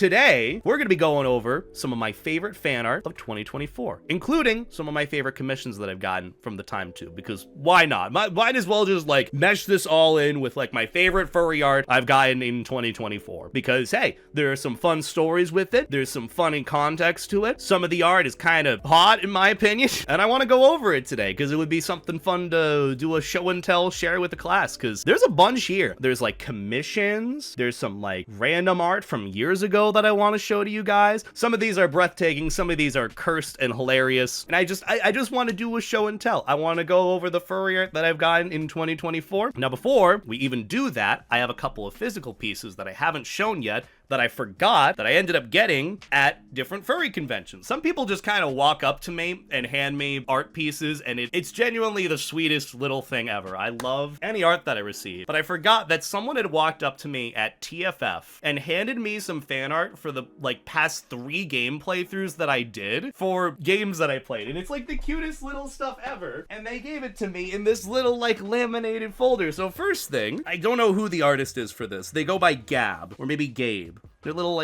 today, we're going to be going over some of my favorite fan art of 2024, including some of my favorite commissions that I've gotten from the time too, because why not? Might as well just like mesh this all in with like my favorite furry art I've gotten in 2024, because hey, there are some fun stories with it. There's some funny context to it. Some of the art is kind of hot in my opinion, and I want to go over it today because it would be something fun to do a show and tell, share with the class, because there's a bunch here. There's like commissions, there's some like random art from years ago that I want to show to you guys. Some of these are breathtaking, some of these are cursed and hilarious, and I just want to do a show and tell. I want to go over the furry art that I've gotten in 2024. Now before we even do that, I have a couple of physical pieces that I haven't shown yet that I forgot that I ended up getting at different furry conventions. Some people just kind of walk up to me and hand me art pieces, and it's genuinely the sweetest little thing ever. I love any art that I receive, but I forgot that someone had walked up to me at TFF and handed me some fan art for the like past 3 game playthroughs that I did for games that I played, and it's like the cutest little stuff ever, and they gave it to me in this little like laminated folder. So first thing, I don't know who the artist is for this. They go by Gab, or maybe Gabe. Their little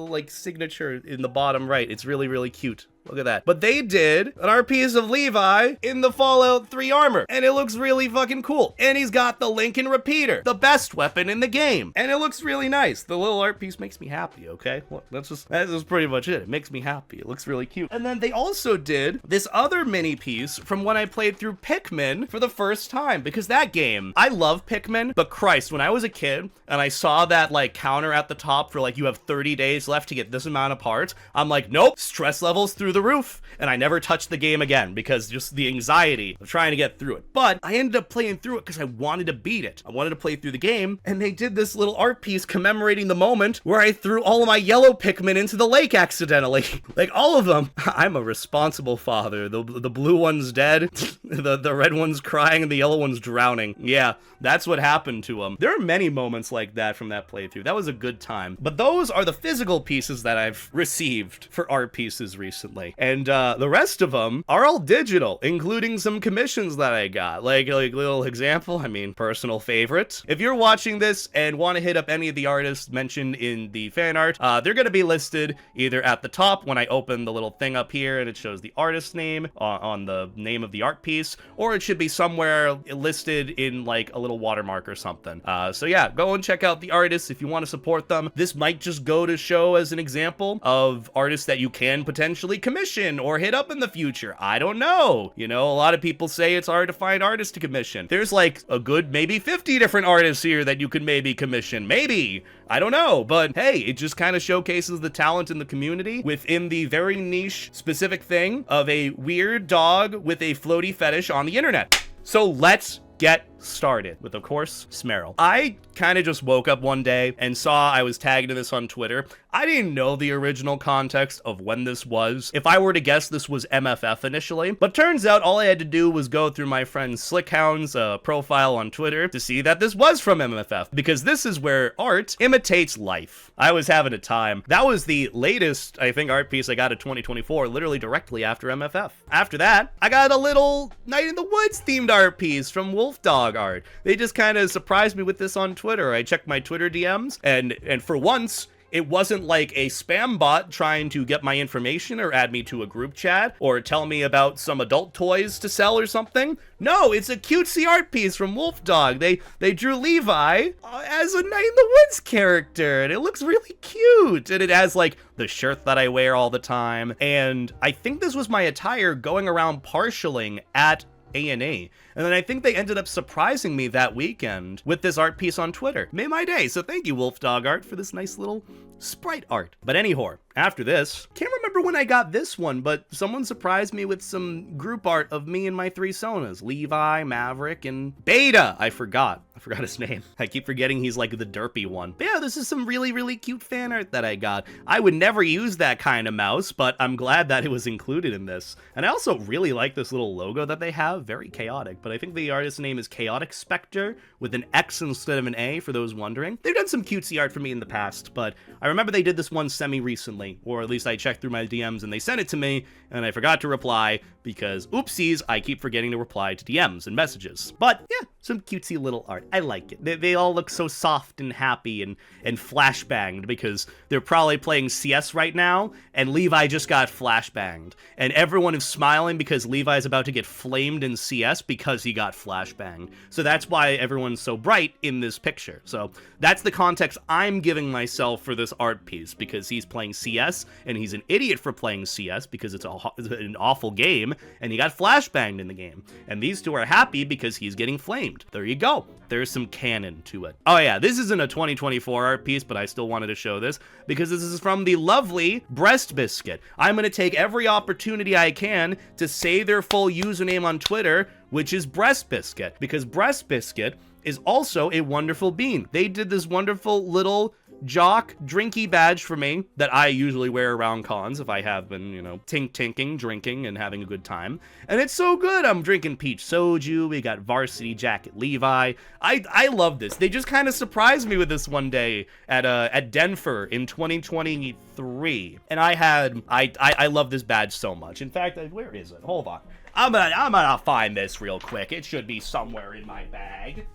like signature in the bottom right. It's really, really cute. Look at that. But they did an art piece of Levi in the Fallout 3 armor, and it looks really fucking cool. And he's got the Lincoln Repeater, the best weapon in the game, and it looks really nice. The little art piece makes me happy, okay? Well, that's just pretty much it. It makes me happy. It looks really cute. And then they also did this other mini piece from when I played through Pikmin for the first time, because that game, I love Pikmin, but Christ, when I was a kid and I saw that like counter at the top for like you have 30 days left to get this amount of parts, I'm like, nope, stress levels through the roof, and I never touched the game again because just the anxiety of trying to get through it. But I ended up playing through it because I wanted to beat it. I wanted to play through the game, and they did this little art piece commemorating the moment where I threw all of my yellow Pikmin into the lake accidentally. Like all of them. I'm a responsible father. The blue one's dead, the red one's crying, and the yellow one's drowning. Yeah, that's what happened to them. There are many moments like that from that playthrough. That was a good time. But those are the physical pieces that I've received for art pieces recently. And the rest of them are all digital, including some commissions that I got. Like little example, I mean, personal favorite. If you're watching this and want to hit up any of the artists mentioned in the fan art, they're going to be listed either at the top when I open the little thing up here and it shows the artist name on the name of the art piece, or it should be somewhere listed in like a little watermark or something. So yeah, go and check out the artists if you want to support them. This might just go to show as an example of artists that you can potentially commission or hit up in the future. I don't know. You know, a lot of people say it's hard to find artists to commission. There's like a good maybe 50 different artists here that you could maybe commission. Maybe. I don't know. But hey, it just kind of showcases the talent in the community within the very niche specific thing of a weird dog with a floaty fetish on the internet. So let's get started with, of course, Smearl. I kind of just woke up one day and saw I was tagged in this on Twitter. I didn't know the original context of when this was. If I were to guess, this was MFF initially, but turns out all I had to do was go through my friend Slickhound's profile on Twitter to see that this was from MFF, because this is where art imitates life. I was having a time. That was the latest, I think, art piece I got in 2024, literally directly after MFF. After that, I got a little Night in the Woods themed art piece from WolfDog Art. They just kind of surprised me with this on Twitter. I checked my Twitter DMs, and for once, it wasn't like a spam bot trying to get my information or add me to a group chat or tell me about some adult toys to sell or something. No, it's a cutesy art piece from WolfDog. They drew Levi as a Night in the Woods character, and it looks really cute. And it has like the shirt that I wear all the time. And I think this was my attire going around partialing at A&A. And then I think they ended up surprising me that weekend with this art piece on Twitter. Made my day, so thank you, WolfDog Art, for this nice little sprite art. But anyhow, after this, can't remember when I got this one, but someone surprised me with some group art of me and my 3 Sonas, Levi, Maverick, and Beta. I forgot his name. I keep forgetting he's like the derpy one. But yeah, this is some really, really cute fan art that I got. I would never use that kind of mouse, but I'm glad that it was included in this. And I also really like this little logo that they have. Very chaotic, but I think the artist's name is Chaotic Spectre with an X instead of an A, for those wondering. They've done some cutesy art for me in the past, but I remember they did this one semi-recently, or at least I checked through my DMs and they sent it to me, and I forgot to reply, because oopsies, I keep forgetting to reply to DMs and messages. But yeah, some cutesy little art. I like it. They all look so soft and happy and flashbanged because they're probably playing CS right now, and Levi just got flashbanged. And everyone is smiling because Levi's about to get flamed in CS because he got flashbanged. So that's why everyone's so bright in this picture. So that's the context I'm giving myself for this art piece, because he's playing CS, and he's an idiot for playing CS because it's an awful game, and he got flashbanged in the game. And these two are happy because he's getting flamed. There you go. There's some canon to it. Oh yeah, this isn't a 2024 art piece, but I still wanted to show this because this is from the lovely Breast Biscuit. I'm going to take every opportunity I can to say their full username on Twitter, which is Breast Biscuit, because Breast Biscuit is also a wonderful bean. They did this wonderful little jock drinky badge for me that I usually wear around cons if I have been, you know, tinking, drinking, and having a good time. And it's so good. I'm drinking peach soju. We got Varsity jacket Levi. I love this. They just kind of surprised me with this one day at Denver in 2023. And I love this badge so much. In fact, where is it? Hold on. I'm gonna find this real quick. It should be somewhere in my bag.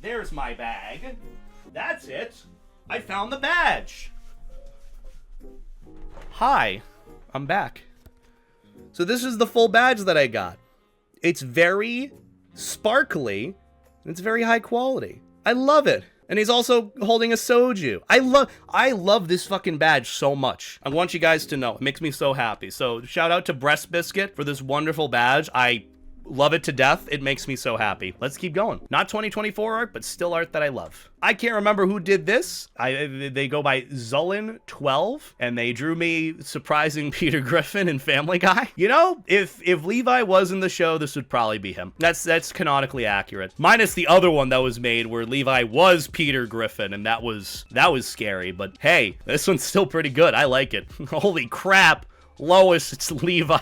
There's my bag. That's it. I found the badge. Hi, I'm back. So this is the full badge that I got. It's very sparkly, and it's very high quality. I love it. And he's also holding a soju. I love this fucking badge so much. I want you guys to know. It makes me so happy. So shout out to Breast Biscuit for this wonderful badge. I love it to death. It makes me so happy. Let's keep going. Not 2024 art, but still art that I love. I can't remember who did this. They go by Zullen12, and they drew me surprising Peter Griffin in Family Guy. You know, if Levi was in the show, this would probably be him. That's canonically accurate. Minus the other one that was made where Levi was Peter Griffin, and that was scary. But hey, this one's still pretty good. I like it. Holy crap, Lois, it's Levi.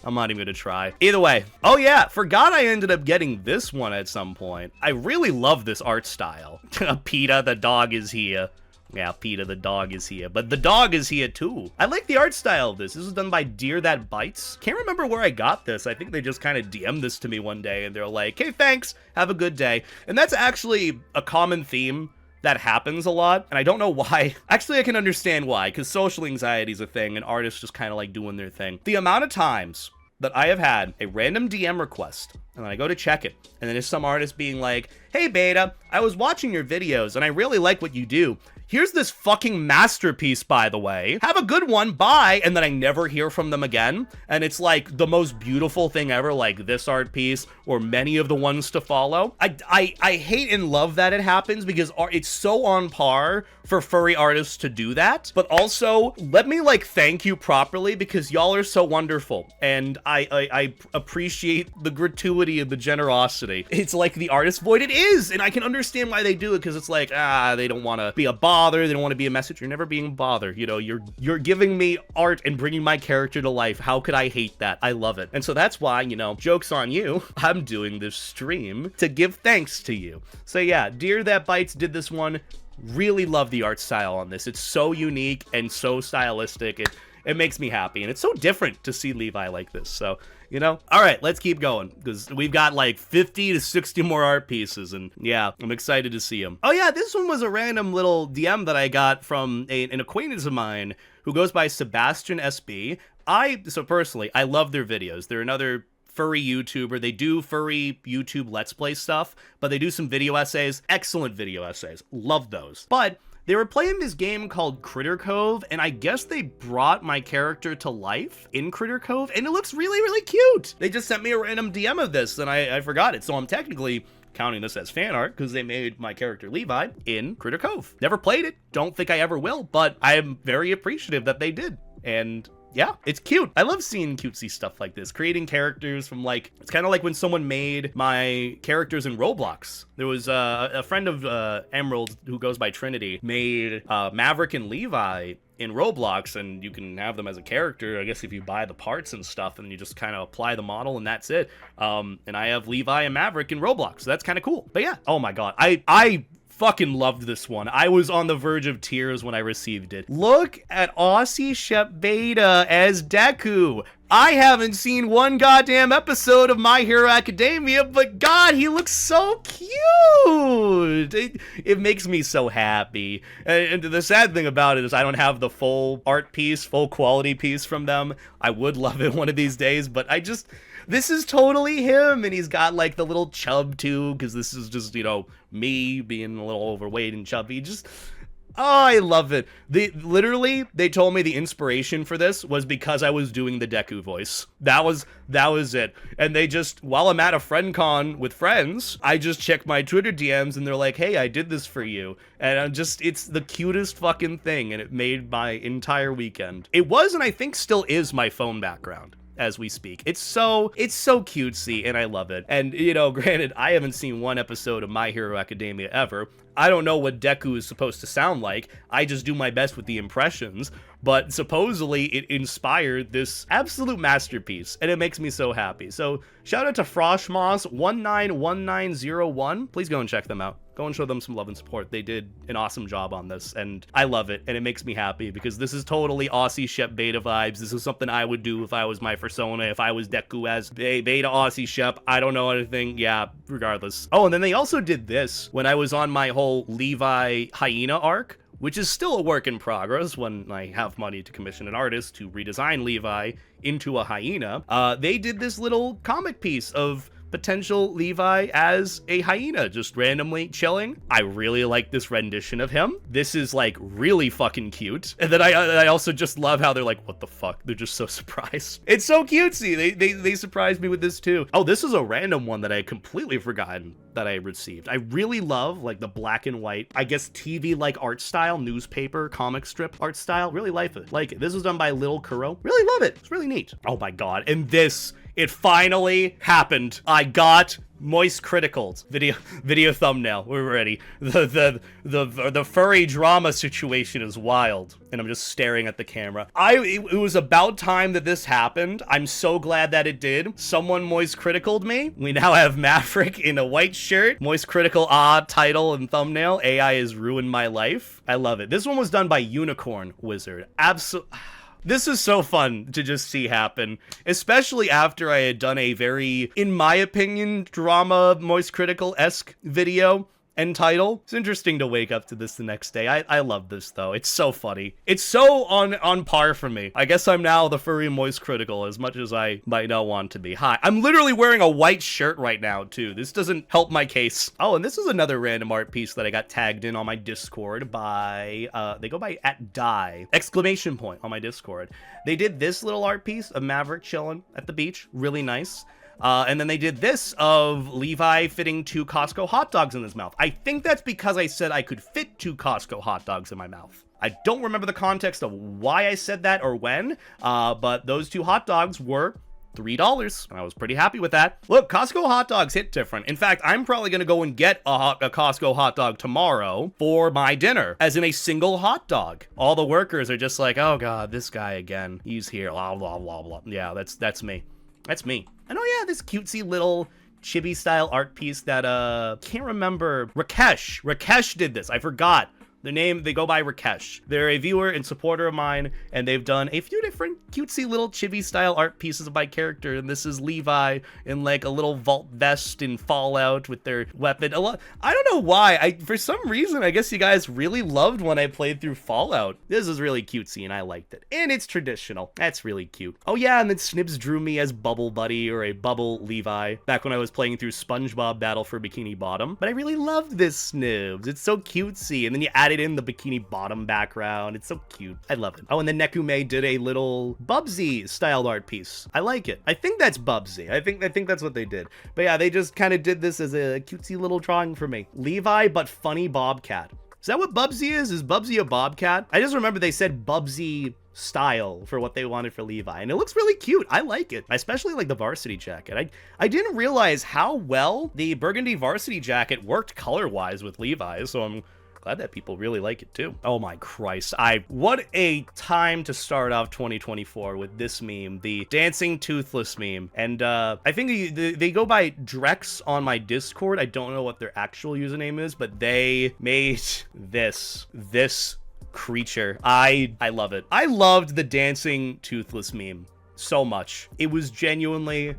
I'm not even gonna try. Either way. Oh yeah, forgot I ended up getting this one at some point. I really love this art style. PETA, the dog is here. Yeah, PETA, the dog is here. But the dog is here too. I like the art style of this. This was done by Deer That Bites. Can't remember where I got this. I think they just kind of DM'd this to me one day and they're like, hey, thanks, have a good day. And that's actually a common theme that happens a lot, and I don't know why. Actually, I can understand why, because social anxiety is a thing, and artists just kind of like doing their thing. The amount of times that I have had a random DM request, and then I go to check it, and then there's some artist being like, hey, Beta, I was watching your videos, and I really like what you do. Here's this fucking masterpiece, by the way. Have a good one, bye. And then I never hear from them again. And it's like the most beautiful thing ever, like this art piece or many of the ones to follow. I hate and love that it happens because it's so on par for furry artists to do that. But also, let me like thank you properly because y'all are so wonderful. And I appreciate the gratuity and the generosity. It's like the artist void it is. And I can understand why they do it because it's like, they don't want to be a bother. They don't want to be a message. You're never being bothered. You know, you're giving me art and bringing my character to life. How could I hate that? I love it. And so that's why, you know, joke's on you. I'm doing this stream to give thanks to you. So yeah, Deer That Bites did this one. Really love the art style on this. It's so unique and so stylistic. It makes me happy. And it's so different to see Levi like this. So, you know, all right, let's keep going because we've got like 50 to 60 more art pieces. And yeah, I'm excited to see them. Oh yeah, this one was a random little DM that I got from an acquaintance of mine who goes by Sebastian SB. So personally, I love their videos. They're another furry YouTuber. They do furry YouTube Let's Play stuff, but they do some video essays. Excellent video essays. Love those. But they were playing this game called Critter Cove, and I guess they brought my character to life in Critter Cove, and it looks really, really cute. They just sent me a random DM of this, and I forgot it, so I'm technically counting this as fan art because they made my character Levi in Critter Cove. Never played it, don't think I ever will, but I am very appreciative that they did, and yeah, it's cute. I love seeing cutesy stuff like this. Creating characters from like, it's kind of like when someone made my characters in Roblox. There was a friend of Emerald who goes by Trinity made Maverick and Levi in Roblox, and you can have them as a character, I guess, if you buy the parts and stuff, and you just kind of apply the model, and that's it. And I have Levi and Maverick in Roblox, so that's kind of cool. But yeah, oh my god, I fucking loved this one. I was on the verge of tears when I received it. Look at Aussie ShepGoesBlep as Deku. I haven't seen one goddamn episode of My Hero Academia, but God, he looks so cute. It makes me so happy. And the sad thing about it is I don't have the full art piece, full quality piece from them. I would love it one of these days, but this is totally him, and he's got like the little chub too, because this is just, you know, me being a little overweight and chubby. Oh, I love it. They told me the inspiration for this was because I was doing the Deku voice. That was it. And they just, while I'm at a friend con with friends, I just check my Twitter DMs and they're like, hey, I did this for you. And it's the cutest fucking thing, and it made my entire weekend. It was, and I think still is, my phone background as we speak. It's so cutesy, and I love it. And, you know, granted, I haven't seen one episode of My Hero Academia ever. I don't know what Deku is supposed to sound like. I just do my best with the impressions, but supposedly it inspired this absolute masterpiece, and it makes me so happy. So shout out to Froshmoss191901. Please go and check them out. Go and show them some love and support. They did an awesome job on this, and I love it, and it makes me happy because this is totally Aussie Shep Beta vibes. This is something I would do if I was my Fursona, if I was Deku as Beta Aussie Shep. I don't know anything. Yeah, regardless. Oh, and then they also did this when I was on my whole Levi Hyena arc, which is still a work in progress when I have money to commission an artist to redesign Levi into a hyena. They did this little comic piece of potential Levi as a hyena, just randomly chilling. I really like this rendition of him. This is like really fucking cute. And then I also just love how they're like, what the fuck? They're just so surprised. It's so cutesy. They surprised me with this too. Oh, this is a random one that I had completely forgotten that I received. I really love like the black and white, I guess TV like art style, newspaper, comic strip art style. Really like it. Like it. This was done by Lil Kuro. Really love it. It's really neat. Oh my God. And this, it finally happened. I got Moist Criticals video thumbnail. We're ready. The furry drama situation is wild, and I'm just staring at the camera. It was about time that this happened. I'm so glad that it did. Someone Moist Criticaled me. We now have Maverick in a white shirt. Moist Critical title and thumbnail. AI has ruined my life. I love it. This one was done by Unicorn Wizard. Absolutely. This is so fun to just see happen, especially after I had done a very, in my opinion, drama Moist Critical-esque video and title. It's interesting to wake up to this the next day. I love this though. It's so funny. It's so on par for me. I guess I'm now the furry Moist Critical as much as I might not want to be. Hi, I'm literally wearing a white shirt right now too. This doesn't help my case. Oh, and this is another random art piece that I got tagged in on my Discord by, they go by @die, ! On my Discord. They did this little art piece of Maverick chilling at the beach. Really nice. And then they did this of Levi fitting 2 Costco hot dogs in his mouth. I think that's because I said I could fit 2 Costco hot dogs in my mouth. I don't remember the context of why I said that or when, but those 2 hot dogs were $3, and I was pretty happy with that. Look, Costco hot dogs hit different. In fact, I'm probably gonna go and get a Costco hot dog tomorrow for my dinner, as in a single hot dog. All the workers are just like, oh God, this guy again. He's here, blah, blah, blah, blah. Yeah, that's me. That's me. And oh yeah, this cutesy little chibi style art piece that, can't remember. Rakesh did this. I forgot. Their name, they go by Rakesh. They're a viewer and supporter of mine, and they've done a few different cutesy little chibi style art pieces of my character, and this is Levi in like a little vault vest in Fallout with their weapon. I don't know why. For some reason, I guess you guys really loved when I played through Fallout. This is really cutesy, and I liked it. And it's traditional. That's really cute. Oh yeah, and then Snibs drew me as Bubble Buddy, or a Bubble Levi, back when I was playing through SpongeBob Battle for Bikini Bottom. But I really loved this Snibs. It's so cutesy, and then you added in the Bikini Bottom background. It's so cute. I love it. Oh, and then Nekume did a little Bubsy styled art piece. I like it. I think that's Bubsy. I think that's what they did. But yeah, they just kind of did this as a cutesy little drawing for me. Levi, but funny Bobcat. Is that what Bubsy is? Is Bubsy a Bobcat? I just remember they said Bubsy style for what they wanted for Levi, and it looks really cute. I like it. I especially like the Varsity jacket. I didn't realize how well the burgundy Varsity jacket worked color-wise with Levi, so I'm glad that people really like it too. Oh my Christ. What a time to start off 2024 with this meme, the dancing toothless meme. And I think they go by Drex on my Discord. I don't know what their actual username is, but they made this creature. I love it. I loved the dancing toothless meme so much. It was genuinely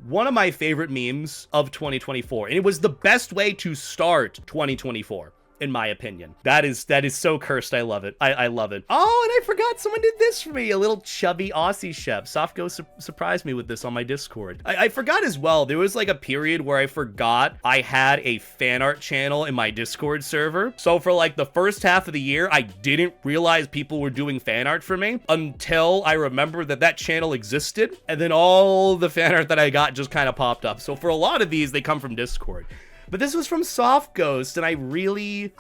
one of my favorite memes of 2024, and it was the best way to start 2024. In my opinion. That is so cursed. I love it. I love it. Oh, and I forgot someone did this for me. A little chubby Aussie Shep. SoftGo surprised me with this on my Discord. I forgot as well. There was like a period where I forgot I had a fan art channel in my Discord server. So for like the first half of the year, I didn't realize people were doing fan art for me until I remembered that channel existed. And then all the fan art that I got just kind of popped up. So for a lot of these, they come from Discord. But this was from Soft Ghost, and I really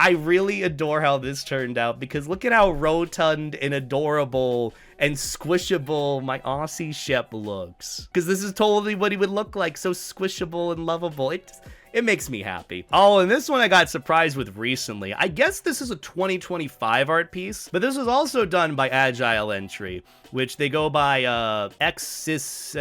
adore how this turned out, because look at how rotund and adorable and squishable my Aussie Shep looks. Because this is totally what he would look like, so squishable and lovable. It makes me happy. Oh, and this one I got surprised with recently. I guess this is a 2025 art piece, but this was also done by Agile Entry, which they go by EXSYS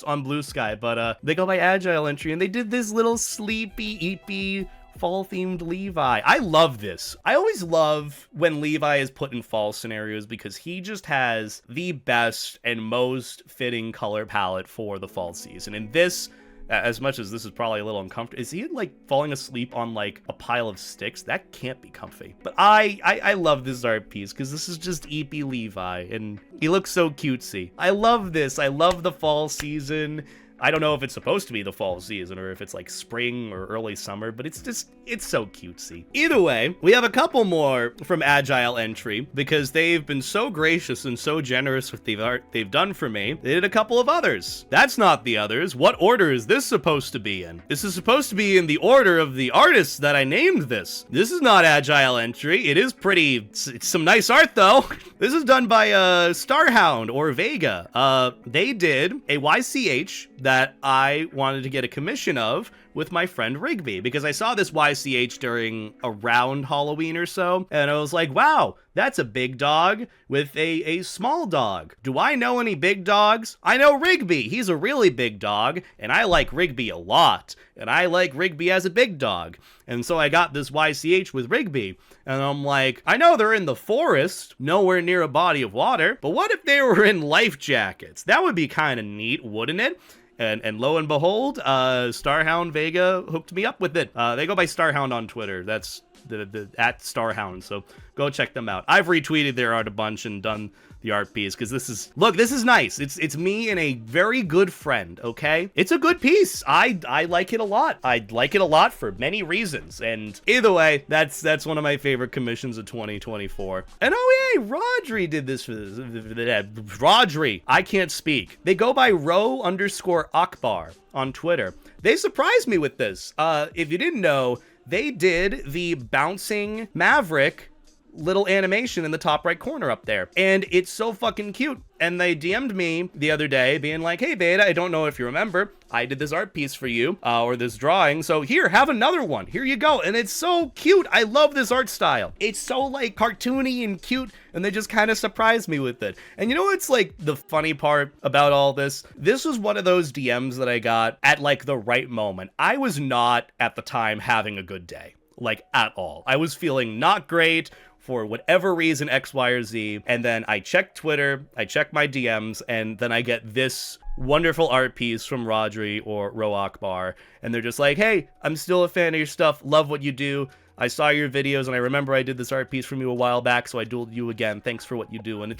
on Blue Sky, but they go by Agile Entry, and they did this little sleepy, eepy, fall-themed Levi. I love this. I always love when Levi is put in fall scenarios because he just has the best and most fitting color palette for the fall season. And this, as much as this is probably a little uncomfortable, is he like falling asleep on like a pile of sticks? That can't be comfy. But I love this art piece because this is just Eepy Levi and he looks so cutesy. I love this. I love the fall season. I don't know if it's supposed to be the fall season or if it's like spring or early summer, but it's so cutesy. Either way, we have a couple more from Agile Entry because they've been so gracious and so generous with the art they've done for me. They did a couple of others. That's not the others. What order is this supposed to be in? This is supposed to be in the order of the artists that I named this. This is not Agile Entry. It is it's some nice art though. This is done by Starhound or Vega. They did a YCH that I wanted to get a commission of with my friend Rigby, because I saw this YCH during around Halloween or so, and I was like, wow, that's a big dog with a small dog. Do I know any big dogs? I know Rigby. He's a really big dog, and I like Rigby a lot, and I like Rigby as a big dog. And so I got this YCH with Rigby, and I'm like, I know they're in the forest, nowhere near a body of water, but what if they were in life jackets? That would be kind of neat, wouldn't it? And lo and behold, Starhound Vega hooked me up with it. They go by Starhound on Twitter. That's the at Starhound. So go check them out. I've retweeted their art a bunch and done the art piece because this is nice. It's me and a very good friend. Okay, it's a good piece. I like it a lot. I like it a lot for many reasons. And either way, that's one of my favorite commissions of 2024. And oh yeah, Rodri did this for this. Rodri, I can't speak. They go by Ro_Akbar on Twitter. They surprised me with this. If you didn't know, they did the bouncing Maverick little animation in the top right corner up there, and it's so fucking cute. And they DM'd me the other day being like, hey Beta, I don't know if you remember, I did this art piece for you, or this drawing, so here, have another one, here you go. And it's so cute. I love this art style. It's so like cartoony and cute, and they just kind of surprised me with it. And you know what's like the funny part about all this? This was one of those DMs that I got at like the right moment. I was not at the time having a good day, like at all. I was feeling not great for whatever reason, X, Y, or Z. And then I check Twitter, I check my DMs, and then I get this wonderful art piece from Rodri or Ro Akbar. And they're just like, hey, I'm still a fan of your stuff. Love what you do. I saw your videos and I remember I did this art piece from you a while back, so I dueled you again. Thanks for what you do. And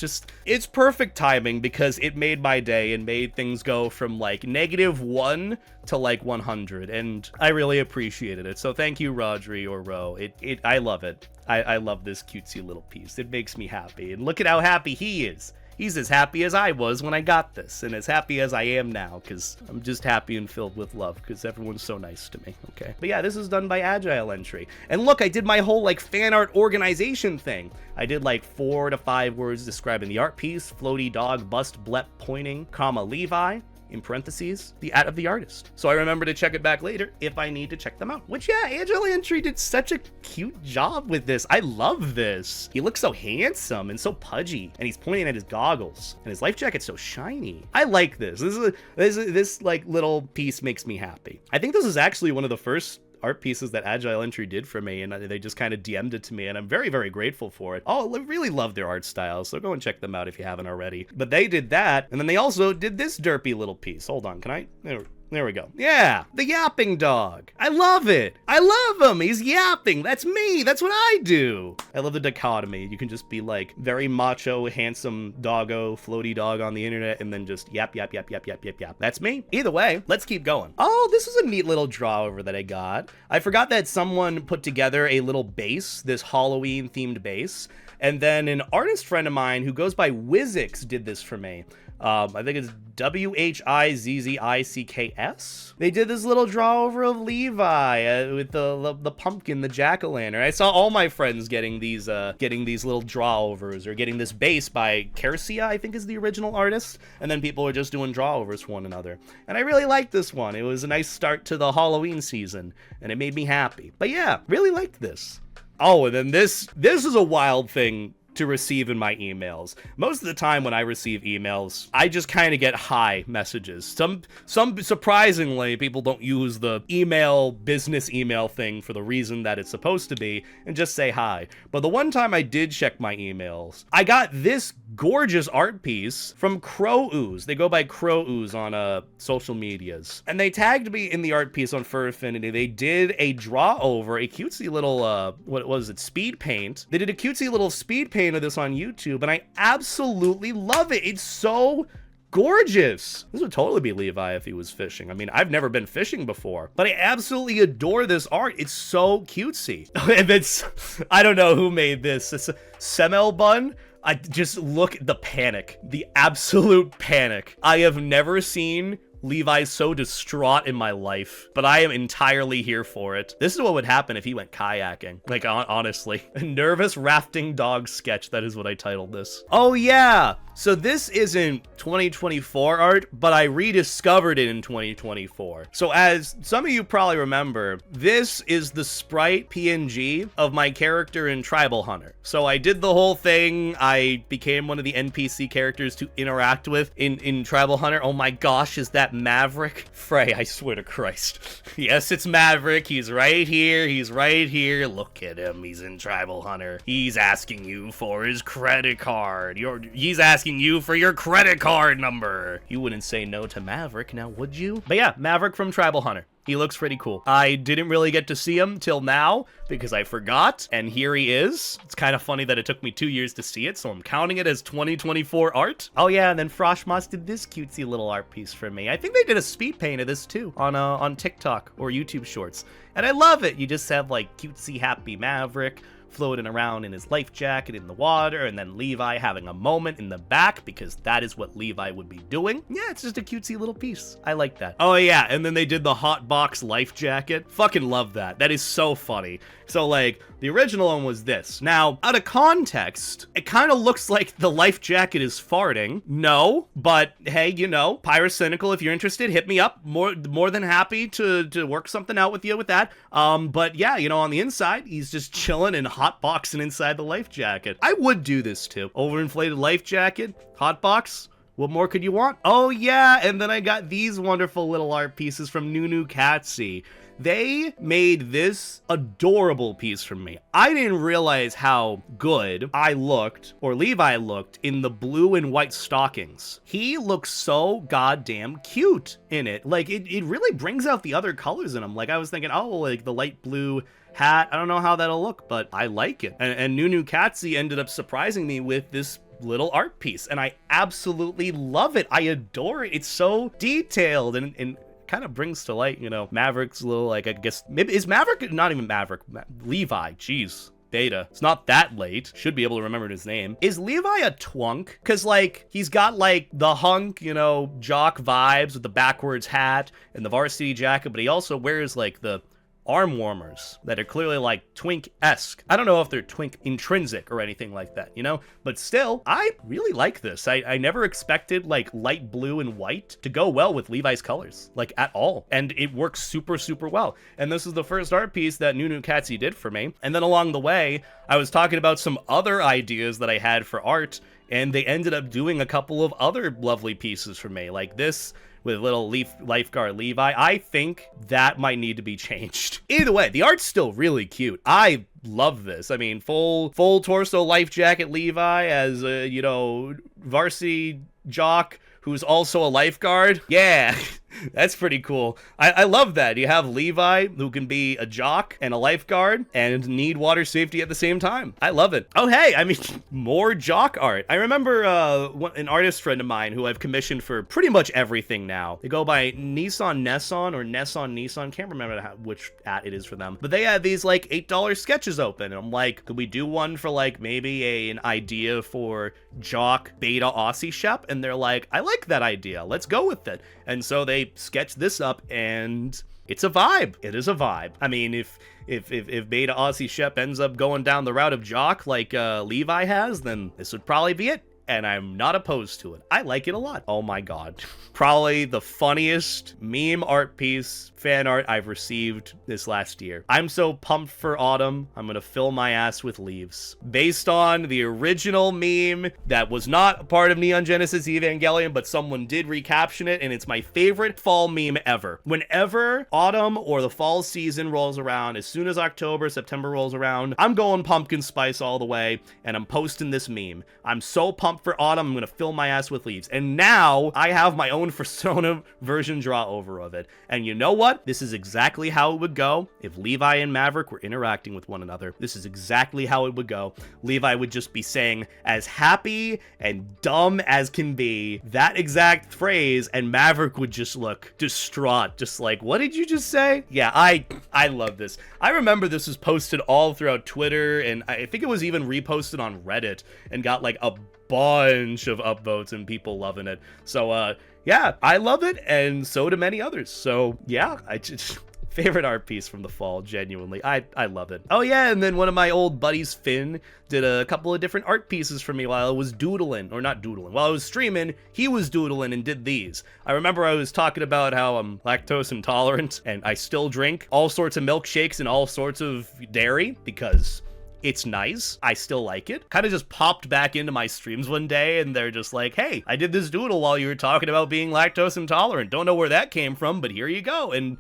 it's perfect timing because it made my day and made things go from like -1 to like 100. And I really appreciated it. So thank you, Rodri or Ro. I love it. I love this cutesy little piece. It makes me happy. And look at how happy he is. He's as happy as I was when I got this, and as happy as I am now, because I'm just happy and filled with love, because everyone's so nice to me, okay? But yeah, this is done by Agile Entry. And look, I did my whole, like, fan art organization thing. I did, like, 4 to 5 words describing the art piece, floaty dog, bust, blep, pointing, comma, Levi, in parentheses, the @ of the artist. So I remember to check it back later if I need to check them out. Which, yeah, Agile Entry did such a cute job with this. I love this. He looks so handsome and so pudgy, and he's pointing at his goggles, and his life jacket's so shiny. I like this. This like little piece makes me happy. I think this is actually one of the first art pieces that Agile Entry did for me, and they just kind of DM'd it to me, and I'm very, very grateful for it. Oh, I really love their art style, so go and check them out if you haven't already. But they did that, and then they also did this derpy little piece. Hold on, can I? There we go. Yeah, the yapping dog. I love it. I love him. He's yapping. That's me. That's what I do. I love the dichotomy. You can just be like very macho, handsome doggo, floaty dog on the internet, and then just yap, yap, yap, yap, yap, yap, yap. That's me. Either way, let's keep going. Oh, this is a neat little draw over that I got. I forgot that someone put together a little base, this Halloween themed base. And then an artist friend of mine who goes by Wizzix did this for me. I think it's WHIZZICKS. They did this little draw over of Levi with the pumpkin, the jack-o'-lantern. I saw all my friends getting these little draw overs, or getting this base by Kersia, I think is the original artist. And then people were just doing draw overs for one another. And I really liked this one. It was a nice start to the Halloween season, and it made me happy. But yeah, really liked this. Oh, and then this is a wild thing to receive in my emails. Most of the time when I receive emails, I just kind of get hi messages. Some surprisingly, people don't use the business email thing for the reason that it's supposed to be and just say hi. But the one time I did check my emails, I got this gorgeous art piece from Crow Ooze. They go by Crow Ooze on social medias. And they tagged me in the art piece on Fur Affinity. They did a draw over, a cutesy little, what was it, speed paint. They did a cutesy little speed paint of this on YouTube, and I absolutely love it. It's so gorgeous. This would totally be Levi if he was fishing. I mean, I've never been fishing before, but I absolutely adore this art. It's so cutesy. And it's, I don't know who made this. It's a Semel Bun. I just look at the panic, the absolute panic. I have never seen Levi's so distraught in my life, but I am entirely here for it. This is what would happen if he went kayaking. Like, honestly. A nervous rafting dog sketch, that is what I titled this. Oh yeah, so this isn't 2024 art, but I rediscovered it in 2024. So as some of you probably remember, this is the sprite PNG of my character in Tribal Hunter. So I did the whole thing. I became one of the NPC characters to interact with in Tribal Hunter. Oh my gosh, is that Maverick? Frey, I swear to Christ. Yes, it's Maverick. He's right here. He's right here. Look at him. He's in Tribal Hunter. He's asking you for his credit card. He's asking you for your credit card number. You wouldn't say no to Maverick, now would you? But yeah, Maverick from Tribal Hunter. He looks pretty cool. I didn't really get to see him till now because I forgot, and here he is. It's kind of funny that it took me 2 years to see it, so I'm counting it as 2024 art. Oh yeah, and then Froshmoss did this cutesy little art piece for me. I think they did a speed paint of this too on TikTok or YouTube Shorts, and I love it. You just have like cutesy happy Maverick floating around in his life jacket in the water, and then Levi having a moment in the back because that is what Levi would be doing. Yeah, it's just a cutesy little piece. I like that. Oh yeah, and then they did the hot box life jacket. Fucking love that. That is so funny. So like, the original one was this. Now, out of context, it kind of looks like the life jacket is farting. No, but hey, you know, Pyrocynical, if you're interested, hit me up. More than happy to work something out with you with that. But yeah, you know, on the inside, he's just chilling and hotboxing inside the life jacket. I would do this too. Overinflated life jacket, hotbox. What more could you want? Oh yeah, and then I got these wonderful little art pieces from Nunu Katsi. They made this adorable piece for me. I didn't realize how good I looked, or Levi looked, in the blue and white stockings. He looks so goddamn cute in it. Like, it really brings out the other colors in him. Like, I was thinking, oh, like the light blue hat, I don't know how that'll look, but I like it. And Nunu Katsi ended up surprising me with this little art piece, and I absolutely love it. I adore it. It's so detailed and kind of brings to light, you know, Maverick's little, like, I guess, maybe, is Maverick, not even Maverick, Levi, jeez. Beta. It's not that late. Should be able to remember his name. Is Levi a twunk? Because, like, he's got, like, the hunk, you know, jock vibes with the backwards hat and the varsity jacket, but he also wears, like, the arm warmers that are clearly like twink-esque. I don't know if they're twink intrinsic or anything like that, you know? But still, I really like this. I never expected like light blue and white to go well with Levi's colors, like at all. And it works super, super well. And this is the first art piece that Nunu Katsi did for me. And then along the way, I was talking about some other ideas that I had for art, and they ended up doing a couple of other lovely pieces for me. Like this with little lifeguard Levi. I think that might need to be changed. Either way, the art's still really cute. I love this. I mean, full torso life jacket Levi as a, you know, varsity jock who's also a lifeguard. Yeah, that's pretty cool. I love that. You have Levi, who can be a jock and a lifeguard and need water safety at the same time. I love it. Oh, hey, I mean, more jock art. I remember an artist friend of mine who I've commissioned for pretty much everything now. They go by Nissan Nesson or Nesson Nissan. Can't remember which at it is for them. But they had these like $8 sketches open. And I'm like, could we do one for like maybe an idea for jock beta Aussie Shep? And they're like, I like that idea. Let's go with it. And so they sketch this up, and it's a vibe. It is a vibe. I mean, if beta Aussie Shep ends up going down the route of jock like Levi has, then this would probably be it. And I'm not opposed to it. I like it a lot. Oh my god. Probably the funniest meme art piece, fan art I've received this last year. I'm so pumped for autumn, I'm gonna fill my ass with leaves. Based on the original meme that was not a part of Neon Genesis Evangelion, but someone did recaption it, and it's my favorite fall meme ever. Whenever autumn or the fall season rolls around, as soon as October, September rolls around, I'm going pumpkin spice all the way, and I'm posting this meme. I'm so pumped for autumn, I'm gonna fill my ass with leaves. And now I have my own Fursona version draw over of it. And you know what? This is exactly how it would go if Levi and Maverick were interacting with one another. This is exactly how it would go. Levi would just be saying, as happy and dumb as can be, that exact phrase, and Maverick would just look distraught, just like, what did you just say? Yeah, I love this. I remember this was posted all throughout Twitter, and I think it was even reposted on Reddit and got like a bunch of upvotes and people loving it. So yeah, I love it, and so do many others. So yeah, I just favorite art piece from the fall, genuinely. I love it. Oh yeah, and then one of my old buddies, Finn, did a couple of different art pieces for me while I was doodling, or not doodling, while I was streaming, he was doodling and did these. I remember I was talking about how I'm lactose intolerant, and I still drink all sorts of milkshakes and all sorts of dairy, because it's nice. I still like it. Kind of just popped back into my streams one day, and they're just like, hey, I did this doodle while you were talking about being lactose intolerant. Don't know where that came from, but here you go. And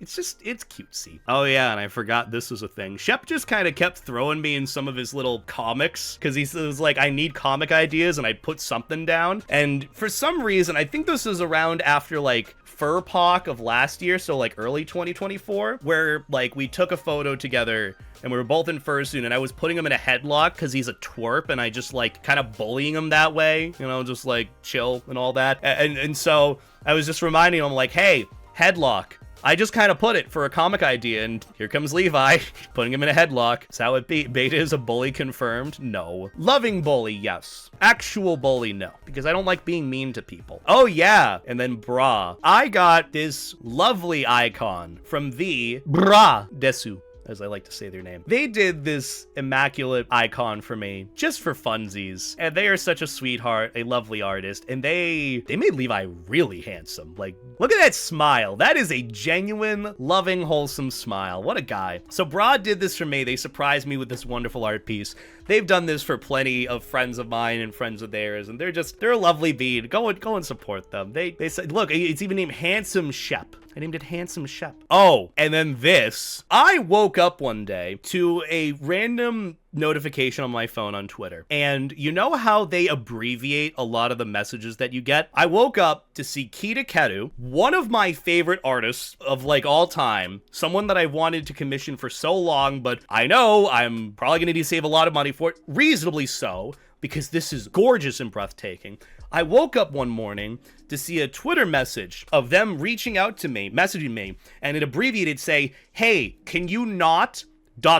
it's cutesy. Oh yeah, and I forgot this was a thing. Shep just kind of kept throwing me in some of his little comics, because he was like, I need comic ideas, and I'd put something down. And for some reason, I think this was around after like Furpoc of last year, so like early 2024, where like we took a photo together and we were both in fursuit, and I was putting him in a headlock because he's a twerp, and I just like kind of bullying him that way, you know, just like chill and all that. And so I was just reminding him like, hey, headlock. I just kind of put it for a comic idea, and here comes Levi, putting him in a headlock. That's how it be. Beta is a bully confirmed? No. Loving bully, yes. Actual bully, no. Because I don't like being mean to people. Oh yeah, and then bra. I got this lovely icon from the Bra Desu, as I like to say their name. They did this immaculate icon for me, just for funsies, and they are such a sweetheart, a lovely artist, and they made Levi really handsome. Like, look at that smile. That is a genuine, loving, wholesome smile. What a guy. So Bra did this for me. They surprised me with this wonderful art piece. They've done this for plenty of friends of mine and friends of theirs, and they're a lovely bead. Go and support them. They said, look, it's even named Handsome Shep. I named it Handsome Shep. Oh, and then this. I woke up one day to a random notification on my phone on Twitter. And you know how they abbreviate a lot of the messages that you get? I woke up to see Kita Keru, one of my favorite artists of like all time, someone that I wanted to commission for so long, but I know I'm probably going to need to save a lot of money for it, reasonably so, because this is gorgeous and breathtaking. I woke up one morning to see a Twitter message of them reaching out to me, messaging me, and it abbreviated say, hey, can you not ... And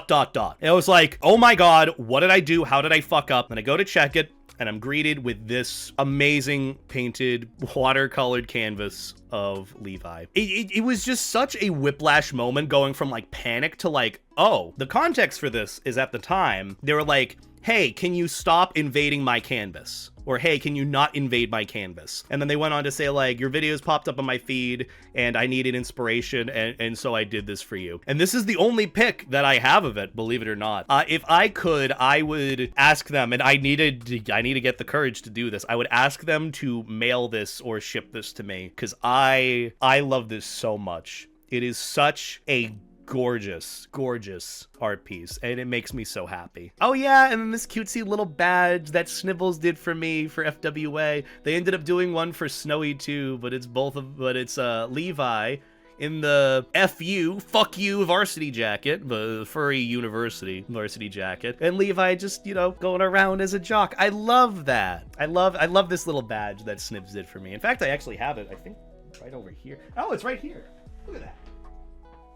I was like, oh my god, what did I do? How did I fuck up? And I go to check it, and I'm greeted with this amazing painted watercolored canvas of Levi. It was just such a whiplash moment, going from like panic to like, oh, the context for this is at the time, they were like, hey, can you stop invading my canvas? Or, hey, can you not invade my canvas? And then they went on to say, like, your videos popped up on my feed, and I needed inspiration, and so I did this for you. And this is the only pic that I have of it, believe it or not. If I could, I would ask them, and I need to get the courage to do this. I would ask them to mail this or ship this to me, because I love this so much. It is such a gorgeous art piece, and it makes me so happy. Oh yeah, and then this cutesy little badge that Snibbles did for me for FWA. They ended up doing one for Snowy too, but it's Levi in the fuck you varsity jacket, the Furry University varsity jacket, and Levi just, you know, going around as a jock. I love that. I love this little badge that Snibs did for me. In fact, I actually have it, I think, right over here. Oh, it's right here. Look at that.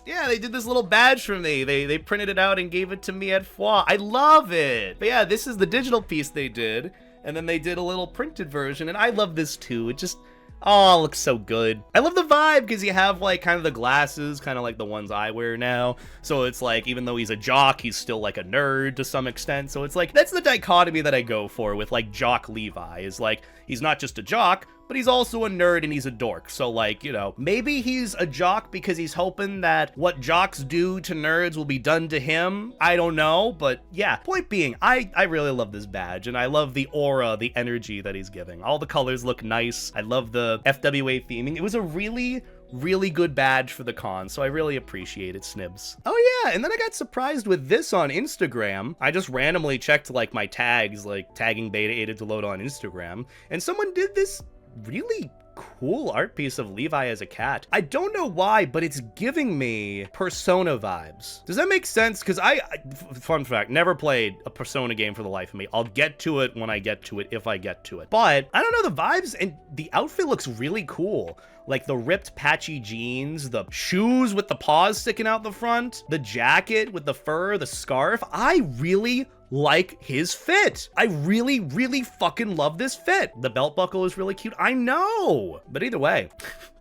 Yeah, they did this little badge for me. They printed it out and gave it to me at FWA. I love it. But yeah, this is the digital piece they did. And then they did a little printed version. And I love this too. It just, oh, it looks so good. I love the vibe because you have like kind of the glasses, kind of like the ones I wear now. So it's like, even though he's a jock, he's still like a nerd to some extent. So it's like, that's the dichotomy that I go for with like jock Levi, is like, he's not just a jock, but he's also a nerd and he's a dork. So like, you know, maybe he's a jock because he's hoping that what jocks do to nerds will be done to him. I don't know, but yeah, point being, I really love this badge, and I love the aura, the energy that he's giving. All the colors look nice. I love the FWA theming. It was a really good badge for the con, so I really appreciate it, Snibs. Oh yeah, and then I got surprised with this on Instagram. I just randomly checked like my tags, like tagging beta aided to load on Instagram, and someone did this really cool art piece of Levi as a cat. I don't know why, but it's giving me Persona vibes. Does that make sense? Because fun fact, never played a Persona game for the life of me. I'll get to it when I get to it, if I get to it. But I don't know, the vibes, and the outfit looks really cool. Like the ripped patchy jeans, the shoes with the paws sticking out the front, the jacket with the fur, the scarf. I really like his fit. I really fucking love this fit. The belt buckle is really cute. I know. But either way,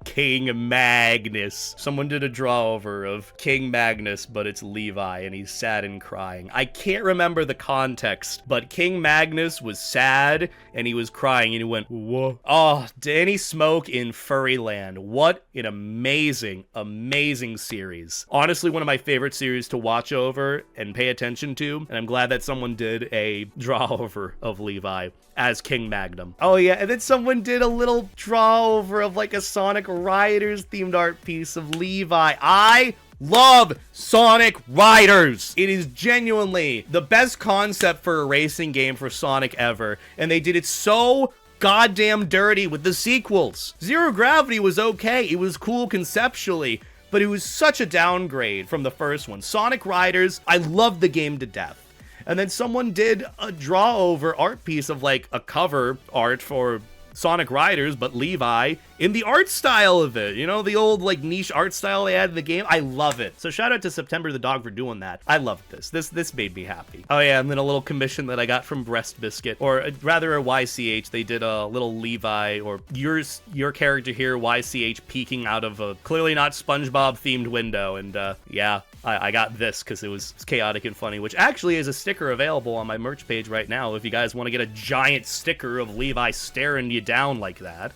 King Magnus. Someone did a draw over of King Magnus, but it's Levi and he's sad and crying. I can't remember the context, but King Magnus was sad and he was crying and he went, whoa. Oh, Danny Smoke in Furryland. What an amazing series. Honestly, one of my favorite series to watch over and pay attention to, and I'm glad that someone did a draw over of Levi as King Magnum. Oh yeah, and then someone did a little draw over of like a Sonic Riders themed art piece of Levi. I love Sonic Riders. It is genuinely the best concept for a racing game for Sonic ever, and they did it so goddamn dirty with the sequels. Zero Gravity was okay, it was cool conceptually, but it was such a downgrade from the first one. Sonic Riders, I love the game to death. And then someone did a draw over art piece of like a cover art for Sonic Riders, but Levi in the art style of it. You know, the old like niche art style they had in the game. I love it. So shout out to September the dog for doing that. I loved this. This made me happy. Oh yeah, and then a little commission that I got from Breast Biscuit, or rather a YCH. They did a little Levi, or your character here, YCH, peeking out of a clearly not SpongeBob themed window. And yeah, I got this because it was chaotic and funny, which actually is a sticker available on my merch page right now if you guys want to get a giant sticker of Levi staring you down like that.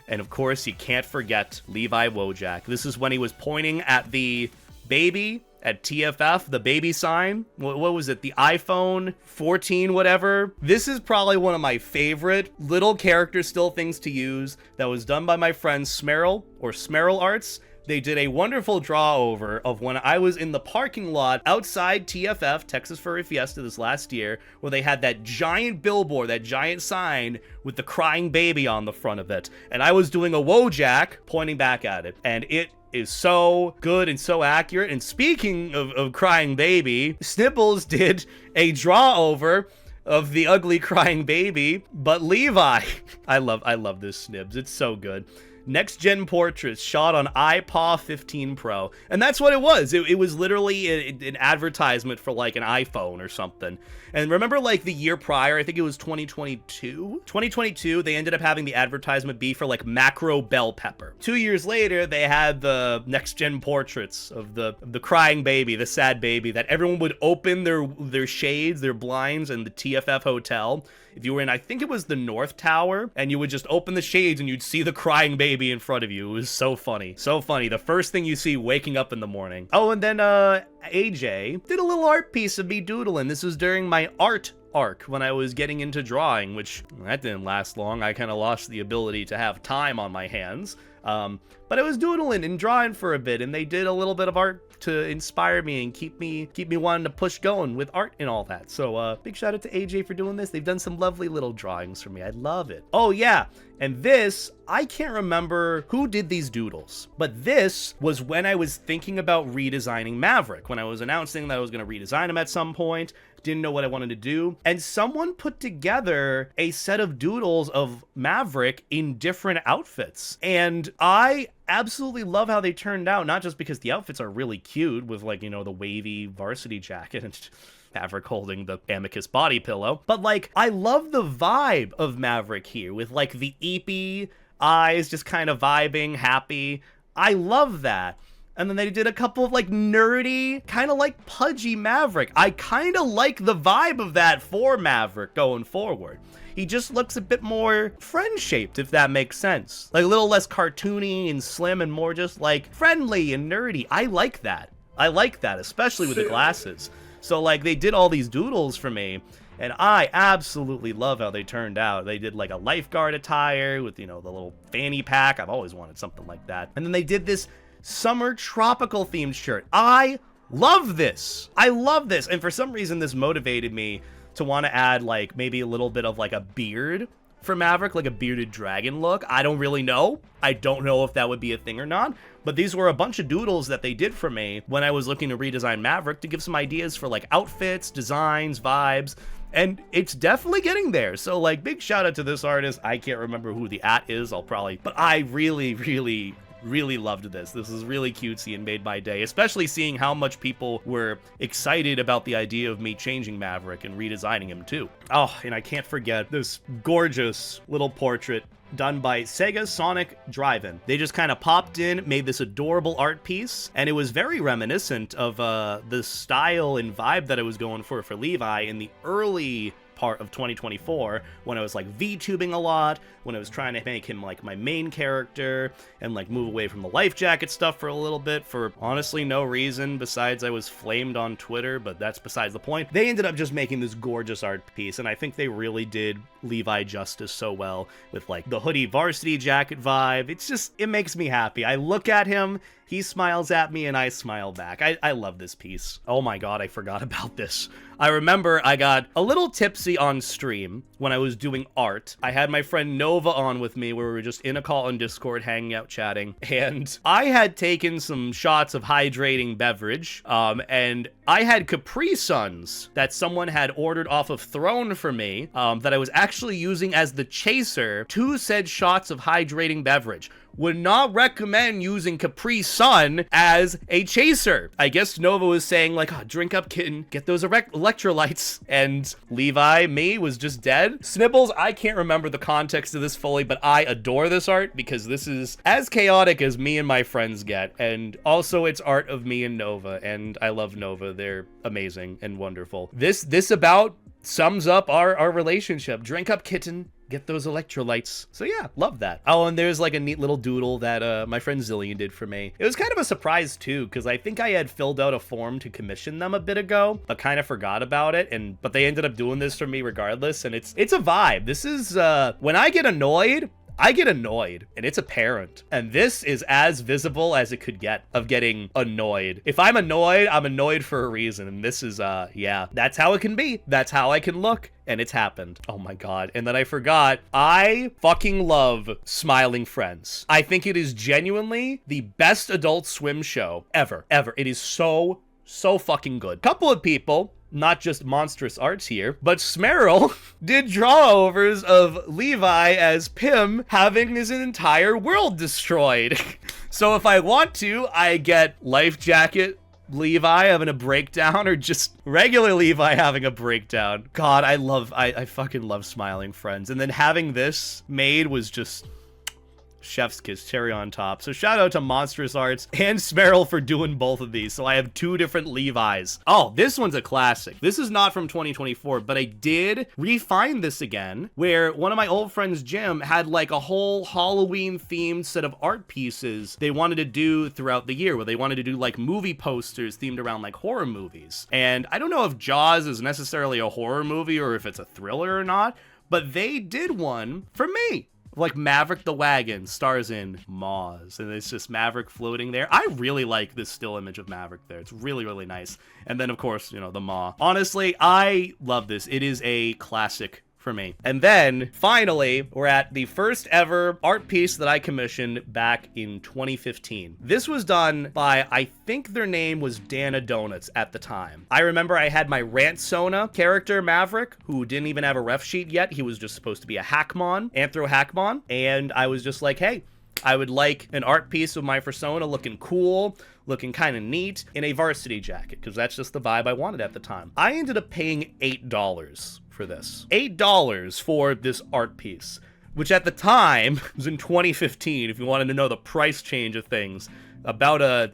And of course, you can't forget Levi Wojak. This is when he was pointing at the baby at TFF, the baby sign. What was it? The iPhone 14, whatever. This is probably one of my favorite little character still things to use that was done by my friend Smerl, or Smerl Arts. They did a wonderful draw over of when I was in the parking lot outside TFF, Texas Furry Fiesta, this last year, where they had that giant billboard, that giant sign with the crying baby on the front of it. And I was doing a Wojak pointing back at it. And it is so good and so accurate. And speaking of crying baby, Snibbles did a draw over of the ugly crying baby, but Levi. I love this Snibs. It's so good. Next gen portraits shot on iPaw 15 Pro. And that's what it was. It was literally an advertisement for like an iPhone or something. And remember, like, the year prior, I think it was 2022? 2022, they ended up having the advertisement be for, like, macro bell pepper. 2 years later, they had the next-gen portraits of the crying baby, the sad baby, that everyone would open their shades, their blinds in the TFF hotel. If you were in, I think it was the North Tower, and you would just open the shades and you'd see the crying baby in front of you. It was so funny. So funny. The first thing you see waking up in the morning. Oh, and then AJ did a little art piece of me doodling. This was during my art arc when I was getting into drawing, which that didn't last long. I kind of lost the ability to have time on my hands. But I was doodling and drawing for a bit, and they did a little bit of art to inspire me and keep me wanting to push going with art and all that. So big shout out to AJ for doing this. They've done some lovely little drawings for me. I love it. Oh yeah, and this, I can't remember who did these doodles, but this was when I was thinking about redesigning Maverick, when I was announcing that I was going to redesign him at some point. Didn't know what I wanted to do, and someone put together a set of doodles of Maverick in different outfits, and I absolutely love how they turned out, not just because the outfits are really cute with, like, you know, the wavy varsity jacket and Maverick holding the amicus body pillow, but like, I love the vibe of Maverick here with like the eepy eyes just kind of vibing, happy. I love that. And then they did a couple of like nerdy, kind of like pudgy Maverick. I kind of like the vibe of that for Maverick going forward. He just looks a bit more friend-shaped, if that makes sense. Like a little less cartoony and slim and more just like friendly and nerdy. I like that. I like that, especially with the glasses. So like they did all these doodles for me, and I absolutely love how they turned out. They did like a lifeguard attire with, you know, the little fanny pack. I've always wanted something like that. And then they did this summer tropical themed shirt. I love this. I love this. And for some reason, this motivated me to want to add like maybe a little bit of like a beard for Maverick, like a bearded dragon look. I don't really know. I don't know if that would be a thing or not. But these were a bunch of doodles that they did for me when I was looking to redesign Maverick to give some ideas for like outfits, designs, vibes. And it's definitely getting there. So like big shout out to this artist. I can't remember who the @ is. But I really loved this. This is really cutesy and made my day, especially seeing how much people were excited about the idea of me changing Maverick and redesigning him too. Oh, and I can't forget this gorgeous little portrait done by Sega Sonic Drive-In. They just kind of popped in, made this adorable art piece, and it was very reminiscent of the style and vibe that I was going for Levi in the early part of 2024 when I was like VTubing a lot, when I was trying to make him like my main character and like move away from the life jacket stuff for a little bit for honestly no reason besides I was flamed on Twitter, but that's besides the point. They ended up just making this gorgeous art piece, and I think they really did Levi justice so well with like the hoodie varsity jacket vibe. It's just, it makes me happy. I look at him, he smiles at me, and I smile back. I love this piece. Oh my god, I forgot about this. I remember I got a little tipsy on stream when I was doing art. I had my friend Nova on with me where we were just in a call on Discord, hanging out, chatting, and I had taken some shots of hydrating beverage, and I had Capri Suns that someone had ordered off of Throne for me, that I was actually using as the chaser to said shots of hydrating beverage. Would not recommend using Capri Sun as a chaser. I guess Nova was saying like, oh, drink up kitten, get those electrolytes, and Levi, me, was just dead. Snibbles, I can't remember the context of this fully, but I adore this art because this is as chaotic as me and my friends get, and also it's art of me and Nova, and I love Nova. They're amazing and wonderful. This about sums up our relationship. Drink up kitten, get those electrolytes. So yeah, love that. Oh, and there's like a neat little doodle that my friend Zillion did for me. It was kind of a surprise too, because I think I had filled out a form to commission them a bit ago, but kind of forgot about it. But they ended up doing this for me regardless, and it's a vibe. This is when I get annoyed, and it's apparent. And this is as visible as it could get of getting annoyed. If I'm annoyed for a reason. And this is, yeah, that's how it can be. That's how I can look. And it's happened. Oh my god. And then I forgot, I fucking love Smiling Friends. I think it is genuinely the best Adult Swim show ever. It is so fucking good. Couple of people, not just monstrous arts here, but Smerrill did drawovers of Levi as Pym having his entire world destroyed. So if I want to, I get life jacket Levi having a breakdown or just regular Levi having a breakdown. God, I fucking love Smiling Friends. And then having this made was just chef's kiss, cherry on top. So shout out to Monstrous Arts and Smerrill for doing both of these. So I have 2 different Levi's. Oh, this one's a classic. This is not from 2024, but I did refine this again, where one of my old friends, Jim, had like a whole Halloween themed set of art pieces they wanted to do throughout the year, where they wanted to do like movie posters themed around like horror movies. And I don't know if Jaws is necessarily a horror movie or if it's a thriller or not, but they did one for me. Like Maverick the Wagon stars in Moz, and it's just Maverick floating there. I really like this still image of Maverick there. It's really, really nice. And then, of course, you know, the Maw. Honestly, I love this. It is a classic for me. And then finally, we're at the first ever art piece that I commissioned back in 2015. This was done by, I think their name was Dana Donuts at the time. I remember I had my Rantsona character, Maverick, who didn't even have a ref sheet yet. He was just supposed to be a Hackmon, Anthro Hackmon. And I was just like, hey, I would like an art piece of my Fursona looking cool, looking kind of neat, in a varsity jacket, because that's just the vibe I wanted at the time. I ended up paying $8 for this. $8 for this art piece, which at the time was in 2015, if you wanted to know the price change of things, about a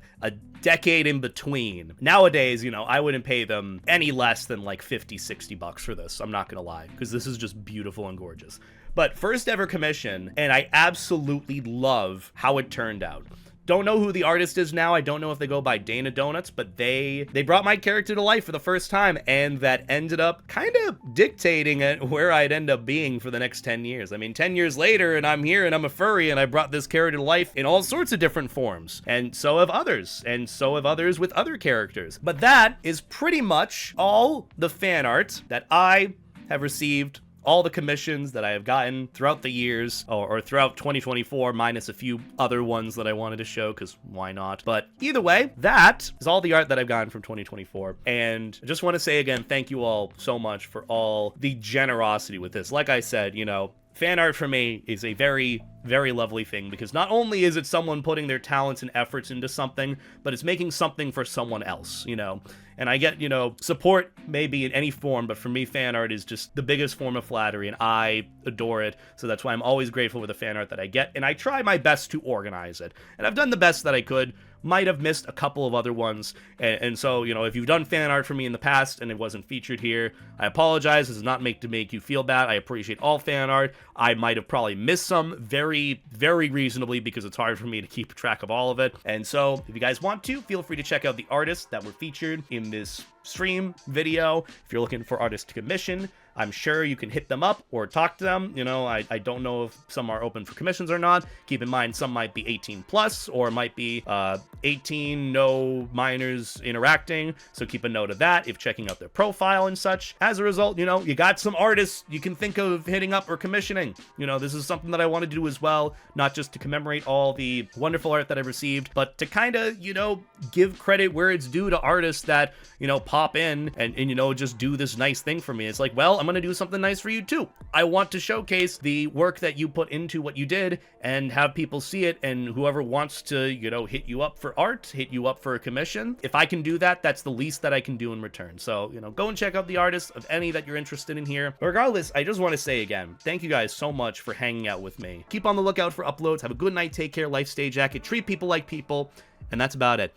decade in between. Nowadays, you know, I wouldn't pay them any less than like 50, 60 bucks for this. I'm not gonna lie, because this is just beautiful and gorgeous. But first ever commission, and I absolutely love how it turned out. Don't know who the artist is now. I don't know if they go by Dana Donuts, but they brought my character to life for the first time, and that ended up kind of dictating where I'd end up being for the next 10 years. I mean, 10 years later, and I'm here, and I'm a furry, and I brought this character to life in all sorts of different forms. And so have others, and so have others with other characters. But that is pretty much all the fan art that I have received, all the commissions that I have gotten throughout the years, or throughout 2024, minus a few other ones that I wanted to show, because why not? But either way, that is all the art that I've gotten from 2024. And I just want to say again, thank you all so much for all the generosity with this. Like I said, you know, fan art for me is a very, very lovely thing, because not only is it someone putting their talents and efforts into something, but it's making something for someone else, you know? And I get, you know, support maybe in any form, but for me, fan art is just the biggest form of flattery, and I adore it. So that's why I'm always grateful for the fan art that I get, and I try my best to organize it. And I've done the best that I could. Might have missed a couple of other ones, and so, you know, if you've done fan art for me in the past and it wasn't featured here, I apologize. This is not to make you feel bad. I appreciate all fan art. I might have probably missed some very, very reasonably, because it's hard for me to keep track of all of it. And so if you guys want to, feel free to check out the artists that were featured in this stream video. If you're looking for artists to commission, I'm sure you can hit them up or talk to them. You know, I don't know if some are open for commissions or not. Keep in mind, some might be 18 plus, or might be 18, no minors interacting. So keep a note of that if checking out their profile and such. As a result, you know, you got some artists you can think of hitting up or commissioning. You know, this is something that I want to do as well, not just to commemorate all the wonderful art that I've received, but to kind of, you know, give credit where it's due to artists that, you know, pop in and, you know, just do this nice thing for me. It's like, well, I'm going to do something nice for you too. I want to showcase the work that you put into what you did and have people see it, and whoever wants to, you know, hit you up for art, hit you up for a commission. If I can do that, that's the least that I can do in return. So, you know, go and check out the artists of any that you're interested in here. Regardless, I just want to say again, thank you guys so much for hanging out with me. Keep on the lookout for uploads. Have a good night. Take care. Life stay jacket. Treat people like people. And that's about it.